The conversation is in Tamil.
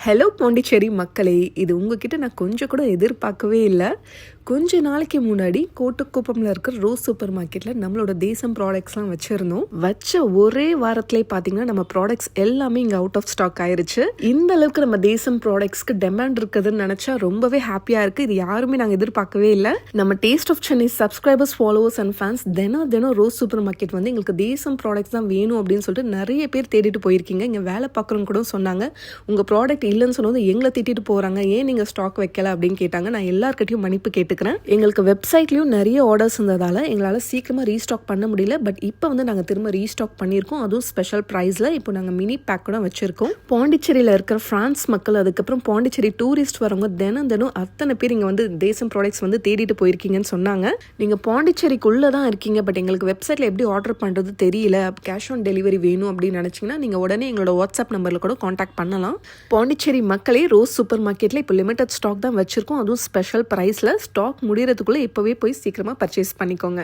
ஹலோ பாண்டிச்சேரி மக்களே, இது உங்ககிட்ட நான் கொஞ்சம் கூட எதிர்பார்க்கவே இல்லை. கொஞ்ச நாளைக்கு முன்னாடி கோட்டுக்குப்பமில் இருக்கிற ரோஸ் சூப்பர் மார்க்கெட்டில் நம்மளோட தேசம் ப்ராடக்ட்ஸ்லாம் வச்சுருந்தோம். வச்ச ஒரே வாரத்திலே பார்த்தீங்கன்னா நம்ம ப்ராடக்ட்ஸ் எல்லாமே இங்கே அவுட் ஆஃப் ஸ்டாக் ஆயிருச்சு. இந்த அளவுக்கு நம்ம தேசம் ப்ராடக்ட்ஸ்க்கு டிமாண்ட் இருக்குதுன்னு நினச்சா ரொம்பவே ஹாப்பியாக இருக்குது. இது யாருமே நாங்கள் எதிர்பார்க்கவே இல்லை. நம்ம taste of Chennai subscribers, followers and fans தினம் ரோஸ் சூப்பர் மார்க்கெட் வந்து எங்களுக்கு தேசம் ப்ராடக்ட்ஸ் தான் வேணும் அப்படின்னு சொல்லிட்டு நிறைய பேர் தேடிட்டு போயிருக்கீங்க. இங்கே வேலை பார்க்குறவங்க கூட சொன்னாங்க, உங்கள் ப்ராடக்ட் இல்லைன்னு சொன்னது எங்களை திட்டிட்டு போகிறாங்க, ஏன் நீங்கள் ஸ்டாக் வைக்கல அப்படின்னு கேட்டாங்க. நான் எல்லார்கிட்டையும் மன்னிப்பு கேட்டுக்கிறேன். எங்களுக்கு வெப்சைட்லயும் நிறைய ஆர்டர்ஸ் இருந்ததால எங்களால் சீக்கிரமா ரீஸ்டாக் பண்ண முடியல. பட் இப்போ வந்து நாங்கள் திரும்ப ரீஸ்டாக் பண்ணியிருக்கோம், அதுவும் ஸ்பெஷல் ப்ரைஸில். இப்போ நாங்கள் மினி பேக் கூட வச்சிருக்கோம். பாண்டிச்சேரியில் இருக்கிற பிரான்ஸ் மக்கள், அதுக்கப்புறம் பாண்டிச்சேரி டூரிஸ்ட் வரவங்க தினம் அத்தனை பேர் இங்கே வந்து தேசம் ப்ராடக்ட்ஸ் வந்து தேடிட்டு போயிருக்கீங்கன்னு சொன்னாங்க. நீங்கள் பாண்டிச்சேரிக்குள்ளே தான் இருக்கீங்க, பட் எங்களுக்கு வெப்சைட்டில் எப்படி ஆர்டர் பண்ணுறது தெரியல, கேஷ் ஆன் டெலிவரி வேணும் அப்படின்னு நினச்சிங்கன்னா நீங்கள் உடனே எங்களோட வாட்ஸ்அப் நம்பரில் கூட காண்டாக்ட் பண்ணலாம். பாண்டிச்சேரி மக்களே, ரோஸ் சூப்பர் மார்க்கெட்டில் இப்போ லிமிடெட் ஸ்டாக் தான் வச்சிருக்கோம், அதுவும் ஸ்பெஷல் ப்ரைஸில். ஸ்டாக் முடியறதுக்குள்ளே இப்போவே போய் சீக்கிரமாக பர்ச்சேஸ் பண்ணிக்கோங்க.